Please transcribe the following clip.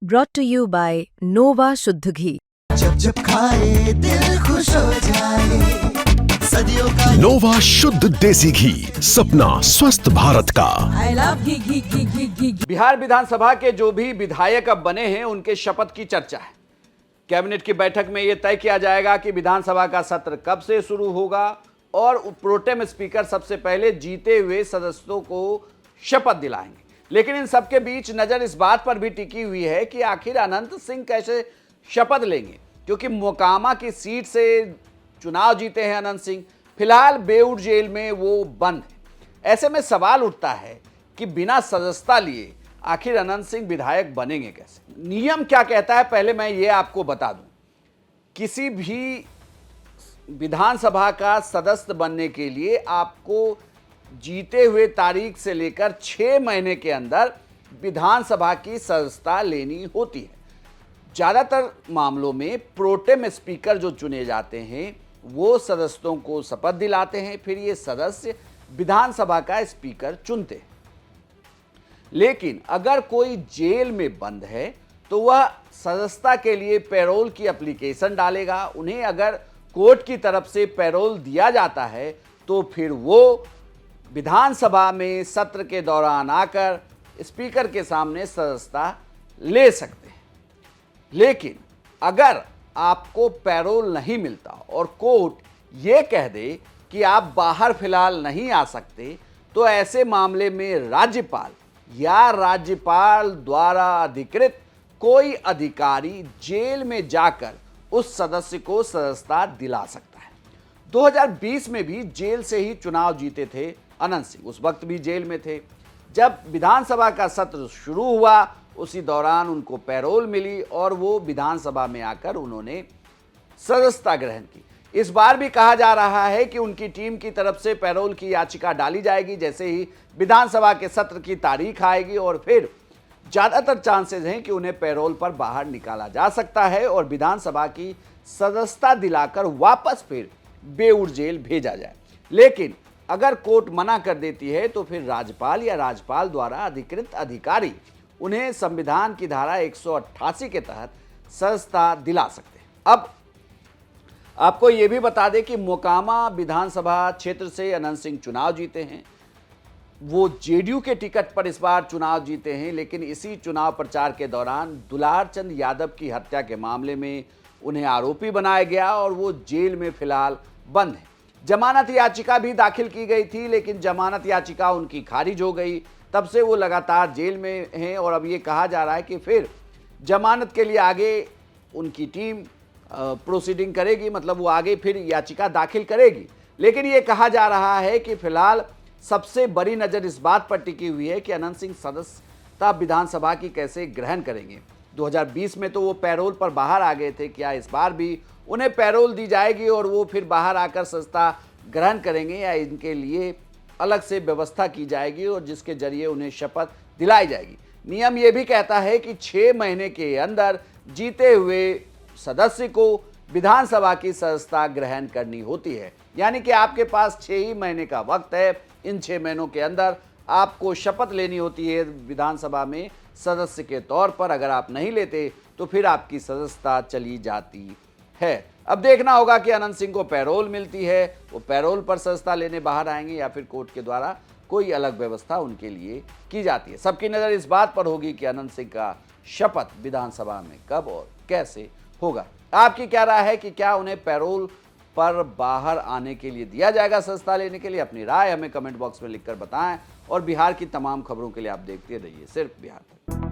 brought to you by Nova शुद्ध घी। जब जब खाए दिल खुश हो जाए, सदियों का नोवा शुद्ध देसी घी, सपना स्वस्थ भारत का। I love घी घी घी घी घी घी। बिहार विधानसभा के जो भी विधायक अब बने हैं उनके शपथ की चर्चा है। कैबिनेट की बैठक में यह तय किया जाएगा कि विधानसभा का सत्र कब से शुरू होगा और प्रोटेम स्पीकर सबसे पहले जीते हुए सदस्यों को शपथ दिलाएंगे। लेकिन इन सबके बीच नजर इस बात पर भी टिकी हुई है कि आखिर अनंत सिंह कैसे शपथ लेंगे, क्योंकि मोकामा की सीट से चुनाव जीते हैं अनंत सिंह। फिलहाल बेऊर जेल में वो बंद है। ऐसे में सवाल उठता है कि बिना सदस्यता लिए आखिर अनंत सिंह विधायक बनेंगे कैसे। नियम क्या कहता है पहले मैं ये आपको बता दूं। किसी भी विधानसभा का सदस्य बनने के लिए आपको जीते हुए तारीख से लेकर 6 महीने के अंदर विधानसभा की सदस्यता लेनी होती है। ज़्यादातर मामलों में प्रोटेम स्पीकर जो चुने जाते हैं वो सदस्यों को शपथ दिलाते हैं, फिर ये सदस्य विधानसभा का स्पीकर चुनते हैं। लेकिन अगर कोई जेल में बंद है तो वह सदस्यता के लिए पैरोल की एप्लीकेशन डालेगा। उन्हें अगर कोर्ट की तरफ से पैरोल दिया जाता है तो फिर वो विधानसभा में सत्र के दौरान आकर स्पीकर के सामने सदस्यता ले सकते हैं। लेकिन अगर आपको पैरोल नहीं मिलता और कोर्ट ये कह दे कि आप बाहर फिलहाल नहीं आ सकते, तो ऐसे मामले में राज्यपाल या राज्यपाल द्वारा अधिकृत कोई अधिकारी जेल में जाकर उस सदस्य को सदस्यता दिला सकता है। 2020 में भी जेल से ही चुनाव जीते थे अनंत सिंह, उस वक्त भी जेल में थे। जब विधानसभा का सत्र शुरू हुआ उसी दौरान उनको पैरोल मिली और वो विधानसभा में आकर उन्होंने सदस्यता ग्रहण की। इस बार भी कहा जा रहा है कि उनकी टीम की तरफ से पैरोल की याचिका डाली जाएगी जैसे ही विधानसभा के सत्र की तारीख आएगी, और फिर ज़्यादातर चांसेस हैं कि उन्हें पैरोल पर बाहर निकाला जा सकता है और विधानसभा की सदस्यता दिलाकर वापस फिर बेऊर जेल भेजा जाए। लेकिन अगर कोर्ट मना कर देती है तो फिर राज्यपाल या राज्यपाल द्वारा अधिकृत अधिकारी उन्हें संविधान की धारा 188 के तहत सदस्यता दिला सकते हैं। अब आपको यह भी बता दें कि मोकामा विधानसभा क्षेत्र से अनंत सिंह चुनाव जीते हैं। वो जेडीयू के टिकट पर इस बार चुनाव जीते हैं, लेकिन इसी चुनाव प्रचार के दौरान दुलार चंद यादव की हत्या के मामले में उन्हें आरोपी बनाया गया और वो जेल में फिलहाल बंद है। जमानत याचिका भी दाखिल की गई थी, लेकिन जमानत याचिका उनकी खारिज हो गई। तब से वो लगातार जेल में हैं और अब ये कहा जा रहा है कि फिर जमानत के लिए आगे उनकी टीम प्रोसीडिंग करेगी, मतलब वो आगे फिर याचिका दाखिल करेगी। लेकिन ये कहा जा रहा है कि फिलहाल सबसे बड़ी नज़र इस बात पर टिकी हुई है कि अनंत सिंह सदस्यता विधानसभा की कैसे ग्रहण करेंगे। 2020 में तो वो पैरोल पर बाहर आ गए थे, क्या इस बार भी उन्हें पैरोल दी जाएगी और वो फिर बाहर आकर सदस्यता ग्रहण करेंगे, या इनके लिए अलग से व्यवस्था की जाएगी और जिसके जरिए उन्हें शपथ दिलाई जाएगी। नियम ये भी कहता है कि 6 महीने के अंदर जीते हुए सदस्य को विधानसभा की सदस्यता ग्रहण करनी होती है। यानी कि आपके पास 6 ही महीने का वक्त है। इन 6 महीनों के अंदर आपको शपथ लेनी होती है विधानसभा में सदस्य के तौर पर। अगर आप नहीं लेते तो फिर आपकी सदस्यता चली जाती है। अब देखना होगा कि अनंत सिंह को पैरोल मिलती है, वो पैरोल पर सदस्यता लेने बाहर आएंगे या फिर कोर्ट के द्वारा कोई अलग व्यवस्था उनके लिए की जाती है। सबकी नज़र इस बात पर होगी कि अनंत सिंह का शपथ विधानसभा में कब और कैसे होगा। आपकी क्या राय है कि क्या उन्हें पैरोल पर बाहर आने के लिए दिया जाएगा सदस्यता लेने के लिए? अपनी राय हमें कमेंट बॉक्स में लिखकर बताएं और बिहार की तमाम खबरों के लिए आप देखते रहिए सिर्फ बिहार तक।